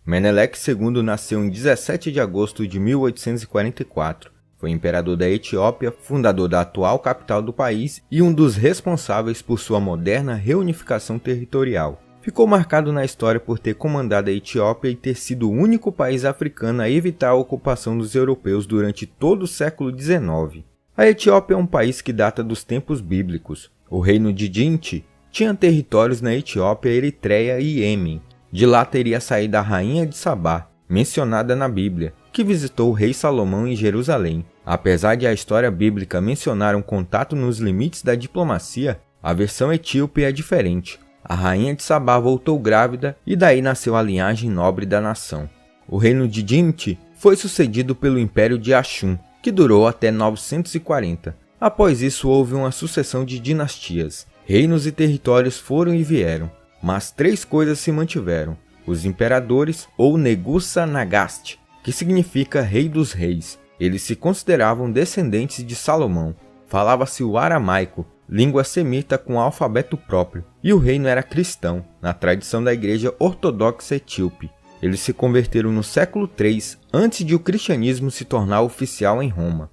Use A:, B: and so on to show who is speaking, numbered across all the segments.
A: Menelik II nasceu em 17 de agosto de 1844. Foi imperador da Etiópia, fundador da atual capital do país e um dos responsáveis por sua moderna reunificação territorial. Ficou marcado na história por ter comandado a Etiópia e ter sido o único país africano a evitar a ocupação dos europeus durante todo o século XIX. A Etiópia é um país que data dos tempos bíblicos. O reino de Dinti tinha territórios na Etiópia, Eritreia e Iêmen. De lá teria saído a rainha de Sabá, mencionada na Bíblia, que visitou o rei Salomão em Jerusalém. Apesar de a história bíblica mencionar um contato nos limites da diplomacia, a versão etíope é diferente. A rainha de Sabá voltou grávida e daí nasceu a linhagem nobre da nação. O reino de Dinti foi sucedido pelo Império de Axum, que durou até 940. Após isso houve uma sucessão de dinastias. Reinos e territórios foram e vieram, mas 3 coisas se mantiveram: os imperadores ou Negusa Nagast, que significa Rei dos Reis. Eles se consideravam descendentes de Salomão. Falava-se o aramaico, língua semita com alfabeto próprio, e o reino era cristão, na tradição da Igreja Ortodoxa Etíope. Eles se converteram no século III, antes de o cristianismo se tornar oficial em Roma.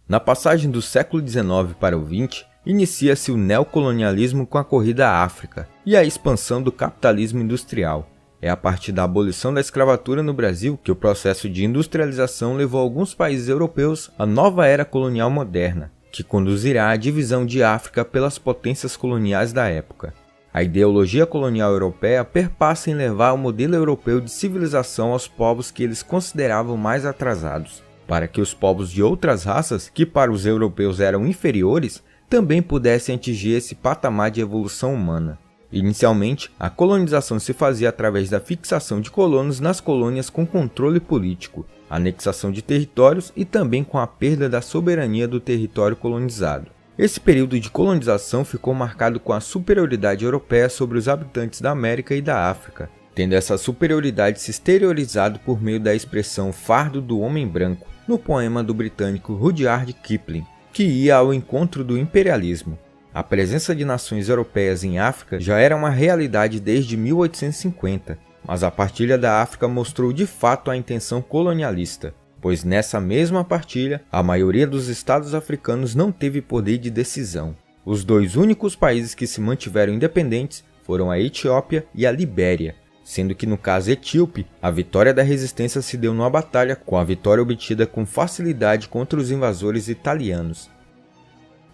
A: Na passagem do século XIX para o XX, inicia-se o neocolonialismo com a corrida à África e a expansão do capitalismo industrial. É a partir da abolição da escravatura no Brasil que o processo de industrialização levou alguns países europeus à nova era colonial moderna, que conduzirá à divisão de África pelas potências coloniais da época. A ideologia colonial europeia perpassa em levar o modelo europeu de civilização aos povos que eles consideravam mais atrasados, para que os povos de outras raças, que para os europeus eram inferiores, também pudessem atingir esse patamar de evolução humana. Inicialmente, a colonização se fazia através da fixação de colonos nas colônias com controle político, anexação de territórios e também com a perda da soberania do território colonizado. Esse período de colonização ficou marcado com a superioridade europeia sobre os habitantes da América e da África, tendo essa superioridade se exteriorizado por meio da expressão fardo do homem branco, no poema do britânico Rudyard Kipling, que ia ao encontro do imperialismo. A presença de nações europeias em África já era uma realidade desde 1850, mas a partilha da África mostrou de fato a intenção colonialista, pois nessa mesma partilha, a maioria dos estados africanos não teve poder de decisão. Os 2 únicos países que se mantiveram independentes foram a Etiópia e a Libéria, sendo que no caso etíope, a vitória da resistência se deu numa batalha com a vitória obtida com facilidade contra os invasores italianos.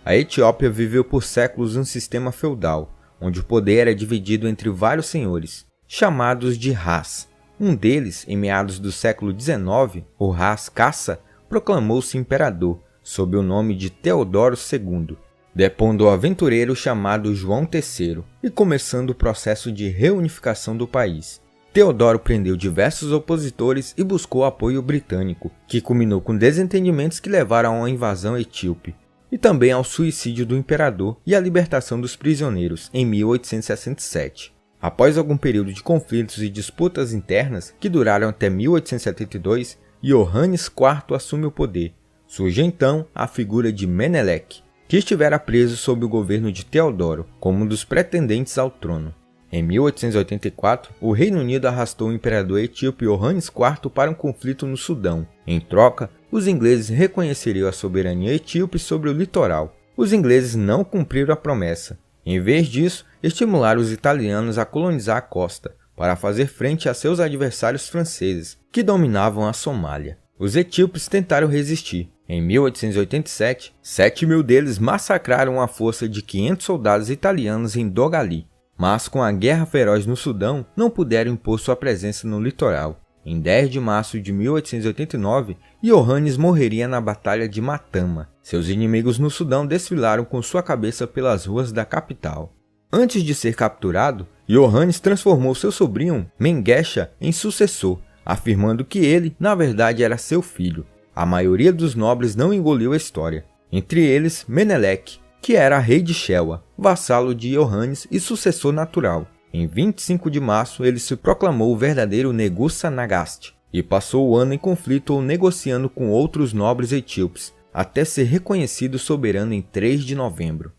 A: A Etiópia viveu por séculos um sistema feudal, onde o poder era dividido entre vários senhores, chamados de Ras. Um deles, em meados do século XIX, o Ras Kassa, proclamou-se imperador, sob o nome de Teodoro II, depondo o aventureiro chamado João III, e começando o processo de reunificação do país. Teodoro prendeu diversos opositores e buscou apoio britânico, que culminou com desentendimentos que levaram a uma invasão etíope, e também ao suicídio do imperador e à libertação dos prisioneiros em 1867. Após algum período de conflitos e disputas internas, que duraram até 1872, Iohannes IV assume o poder. Surge então a figura de Menelik, que estivera preso sob o governo de Teodoro, como um dos pretendentes ao trono. Em 1884, o Reino Unido arrastou o imperador etíope Iohannes IV para um conflito no Sudão. Em troca, os ingleses reconheceriam a soberania etíope sobre o litoral. Os ingleses não cumpriram a promessa. Em vez disso, estimularam os italianos a colonizar a costa, para fazer frente a seus adversários franceses, que dominavam a Somália. Os etíopes tentaram resistir. Em 1887, 7.000 deles massacraram uma força de 500 soldados italianos em Dogali. Mas com a guerra feroz no Sudão, não puderam impor sua presença no litoral. Em 10 de março de 1889, Iohannes morreria na Batalha de Matama. Seus inimigos no Sudão desfilaram com sua cabeça pelas ruas da capital. Antes de ser capturado, Iohannes transformou seu sobrinho, Mengesha, em sucessor, afirmando que ele, na verdade, era seu filho. A maioria dos nobres não engoliu a história. Entre eles, Menelik, que era rei de Shewa, vassalo de Iohannes e sucessor natural. Em 25 de março, ele se proclamou o verdadeiro Negusa Nagast e passou o ano em conflito ou negociando com outros nobres etíopes, até ser reconhecido soberano em 3 de novembro.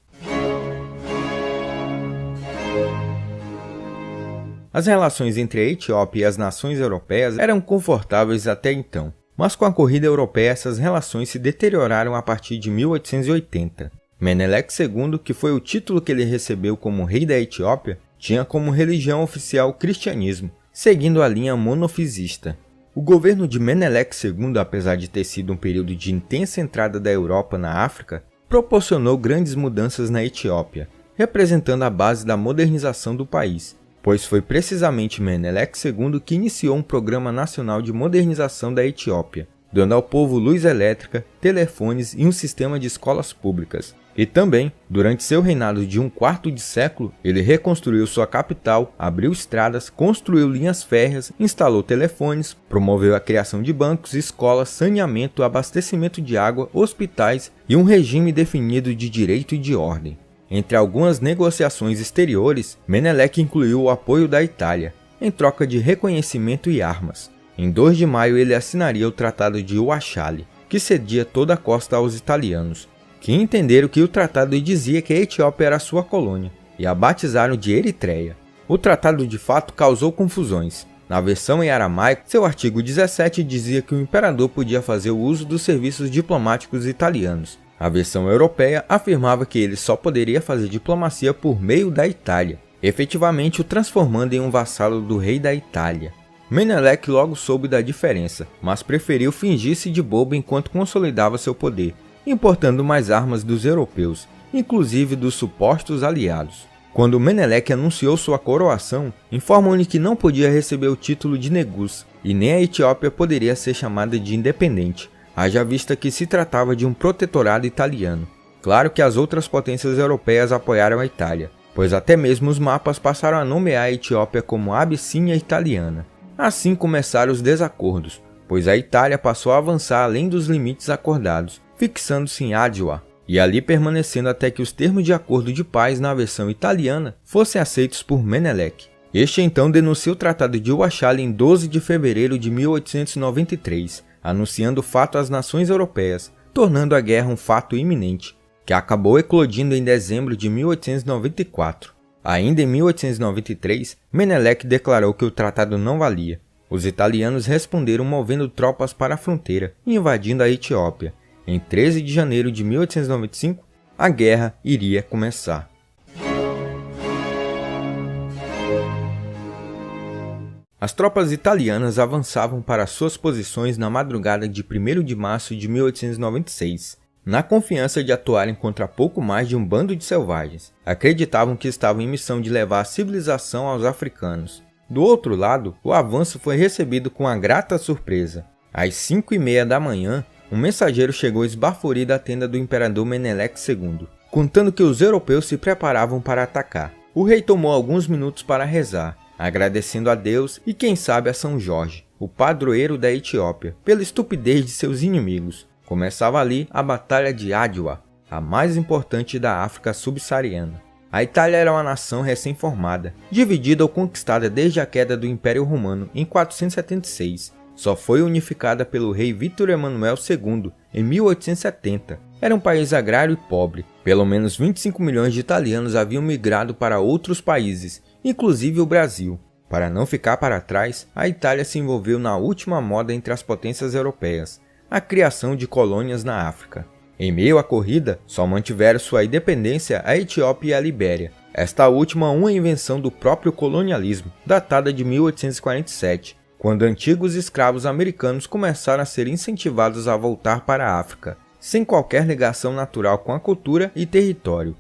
A: As relações entre a Etiópia e as nações europeias eram confortáveis até então, mas com a corrida europeia essas relações se deterioraram a partir de 1880. Menelik II, que foi o título que ele recebeu como rei da Etiópia, tinha como religião oficial o cristianismo, seguindo a linha monofisista. O governo de Menelik II, apesar de ter sido um período de intensa entrada da Europa na África, proporcionou grandes mudanças na Etiópia, representando a base da modernização do país, pois foi precisamente Menelik II que iniciou um programa nacional de modernização da Etiópia, dando ao povo luz elétrica, telefones e um sistema de escolas públicas. E também, durante seu reinado de um quarto de século, ele reconstruiu sua capital, abriu estradas, construiu linhas férreas, instalou telefones, promoveu a criação de bancos, escolas, saneamento, abastecimento de água, hospitais e um regime definido de direito e de ordem. Entre algumas negociações exteriores, Menelik incluiu o apoio da Itália, em troca de reconhecimento e armas. Em 2 de maio ele assinaria o Tratado de Ouachali, que cedia toda a costa aos italianos, que entenderam que o tratado dizia que a Etiópia era sua colônia, e a batizaram de Eritreia. O tratado de fato causou confusões. Na versão em aramaico, seu artigo 17 dizia que o imperador podia fazer o uso dos serviços diplomáticos italianos. A versão europeia afirmava que ele só poderia fazer diplomacia por meio da Itália, efetivamente o transformando em um vassalo do rei da Itália. Menelik logo soube da diferença, mas preferiu fingir-se de bobo enquanto consolidava seu poder, importando mais armas dos europeus, inclusive dos supostos aliados. Quando Menelik anunciou sua coroação, informam-lhe que não podia receber o título de Negus, e nem a Etiópia poderia ser chamada de independente, haja vista que se tratava de um protetorado italiano. Claro que as outras potências europeias apoiaram a Itália, pois até mesmo os mapas passaram a nomear a Etiópia como Abissínia Italiana. Assim começaram os desacordos, pois a Itália passou a avançar além dos limites acordados, fixando-se em Adwa, e ali permanecendo até que os termos de acordo de paz na versão italiana fossem aceitos por Menelik. Este então denuncia o Tratado de Ouachali em 12 de fevereiro de 1893, anunciando o fato às nações europeias, tornando a guerra um fato iminente, que acabou eclodindo em dezembro de 1894. Ainda em 1893, Menelik declarou que o tratado não valia. Os italianos responderam movendo tropas para a fronteira e invadindo a Etiópia. Em 13 de janeiro de 1895, a guerra iria começar. As tropas italianas avançavam para suas posições na madrugada de 1º de março de 1896, na confiança de atuarem contra pouco mais de um bando de selvagens. Acreditavam que estavam em missão de levar a civilização aos africanos. Do outro lado, o avanço foi recebido com a grata surpresa. Às 5h30 da manhã, um mensageiro chegou esbaforido à tenda do imperador Menelik II, contando que os europeus se preparavam para atacar. O rei tomou alguns minutos para rezar, agradecendo a Deus e quem sabe a São Jorge, o padroeiro da Etiópia, pela estupidez de seus inimigos. Começava ali a Batalha de Adwa, a mais importante da África subsaariana. A Itália era uma nação recém-formada, dividida ou conquistada desde a queda do Império Romano em 476. Só foi unificada pelo rei Vítor Emanuel II em 1870. Era um país agrário e pobre. Pelo menos 25 milhões de italianos haviam migrado para outros países, inclusive o Brasil. Para não ficar para trás, a Itália se envolveu na última moda entre as potências europeias, a criação de colônias na África. Em meio à corrida, só mantiveram sua independência a Etiópia e a Libéria. Esta última uma invenção do próprio colonialismo, datada de 1847. Quando antigos escravos americanos começaram a ser incentivados a voltar para a África, sem qualquer ligação natural com a cultura e território.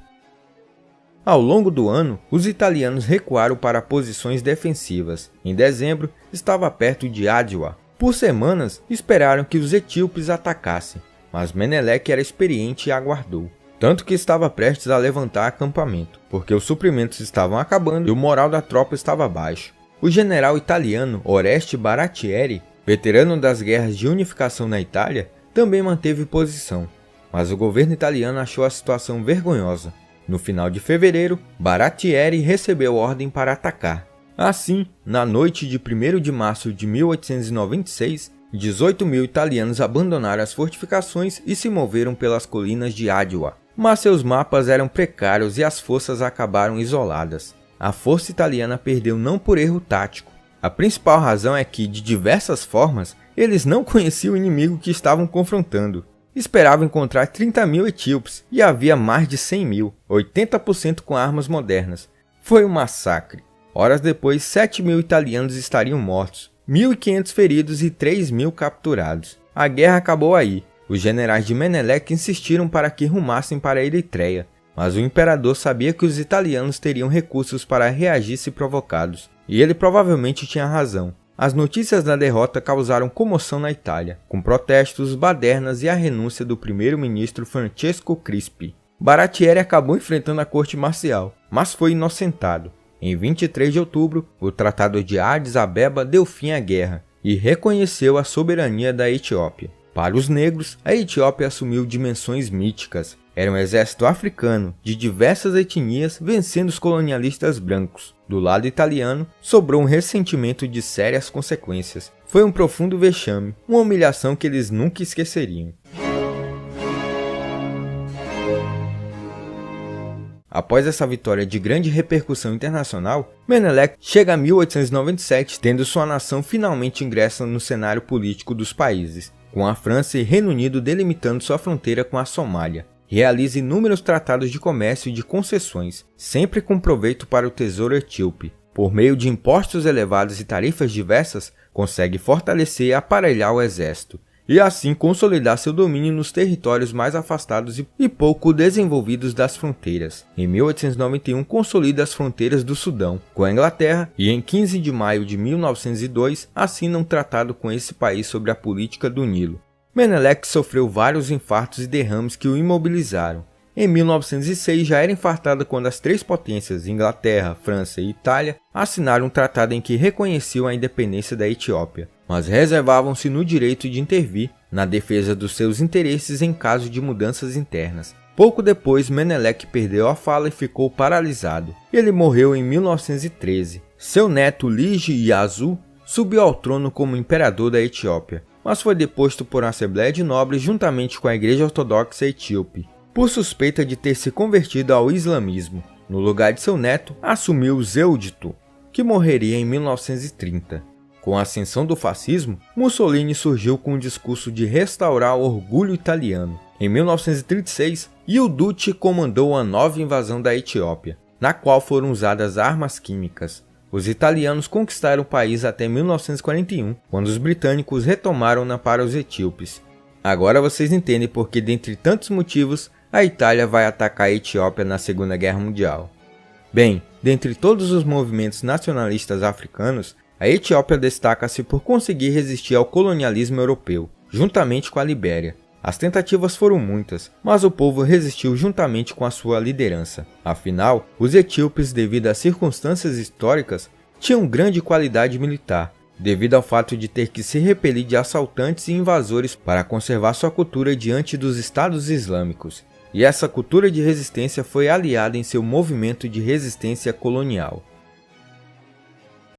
A: Ao longo do ano, os italianos recuaram para posições defensivas. Em dezembro, estava perto de Adwa. Por semanas, esperaram que os etíopes atacassem, mas Menelik era experiente e aguardou. Tanto que estava prestes a levantar acampamento, porque os suprimentos estavam acabando e o moral da tropa estava baixo. O general italiano Oreste Baratieri, veterano das guerras de unificação na Itália, também manteve posição, mas o governo italiano achou a situação vergonhosa. No final de fevereiro, Baratieri recebeu ordem para atacar. Assim, na noite de 1º de março de 1896, 18 mil italianos abandonaram as fortificações e se moveram pelas colinas de Adwa. Mas seus mapas eram precários e as forças acabaram isoladas. a força italiana perdeu não por erro tático. A principal razão é que, de diversas formas, eles não conheciam o inimigo que estavam confrontando. Esperavam encontrar 30.000 etíopes e havia mais de 100.000, 80% com armas modernas. Foi um massacre. Horas depois, 7.000 italianos estariam mortos, 1.500 feridos e 3.000 capturados. A guerra acabou aí. Os generais de Menelik insistiram para que rumassem para a Eritreia, mas o imperador sabia que os italianos teriam recursos para reagir se provocados, e ele provavelmente tinha razão. As notícias da derrota causaram comoção na Itália, com protestos, badernas e a renúncia do primeiro-ministro Francesco Crispi. Baratieri acabou enfrentando a corte marcial, mas foi inocentado. Em 23 de outubro, o Tratado de Addis Abeba deu fim à guerra e reconheceu a soberania da Etiópia. Para os negros, a Etiópia assumiu dimensões míticas. Era um exército africano, de diversas etnias, vencendo os colonialistas brancos. Do lado italiano, sobrou um ressentimento de sérias consequências. Foi um profundo vexame, uma humilhação que eles nunca esqueceriam. Após essa vitória de grande repercussão internacional, Menelik chega a 1897, tendo sua nação finalmente ingressa no cenário político dos países, com a França e Reino Unido delimitando sua fronteira com a Somália. Realiza inúmeros tratados de comércio e de concessões, sempre com proveito para o tesouro etíope. Por meio de impostos elevados e tarifas diversas, consegue fortalecer e aparelhar o exército, e assim consolidar seu domínio nos territórios mais afastados e pouco desenvolvidos das fronteiras. Em 1891 consolida as fronteiras do Sudão com a Inglaterra e em 15 de maio de 1902 assina um tratado com esse país sobre a política do Nilo. Menelik sofreu vários infartos e derrames que o imobilizaram. Em 1906 já era infartado quando as três potências, Inglaterra, França e Itália, assinaram um tratado em que reconheciam a independência da Etiópia, mas reservavam-se no direito de intervir na defesa dos seus interesses em caso de mudanças internas. Pouco depois, Menelik perdeu a fala e ficou paralisado. Ele morreu em 1913. Seu neto Lige Yasu subiu ao trono como imperador da Etiópia, mas foi deposto por uma assembleia de nobres juntamente com a Igreja Ortodoxa Etíope, por suspeita de ter se convertido ao islamismo. No lugar de seu neto, assumiu Zewdito, que morreria em 1930. Com a ascensão do fascismo, Mussolini surgiu com um discurso de restaurar o orgulho italiano. Em 1936, Il Duce comandou uma nova invasão da Etiópia, na qual foram usadas armas químicas. Os italianos conquistaram o país até 1941, quando os britânicos retomaram-na para os etíopes. Agora vocês entendem por que, dentre tantos motivos, a Itália vai atacar a Etiópia na Segunda Guerra Mundial. Bem, dentre todos os movimentos nacionalistas africanos, a Etiópia destaca-se por conseguir resistir ao colonialismo europeu, juntamente com a Libéria. As tentativas foram muitas, mas o povo resistiu juntamente com a sua liderança. Afinal, os etíopes, devido às circunstâncias históricas, tinham grande qualidade militar, devido ao fato de ter que se repelir de assaltantes e invasores para conservar sua cultura diante dos estados islâmicos. E essa cultura de resistência foi aliada em seu movimento de resistência colonial.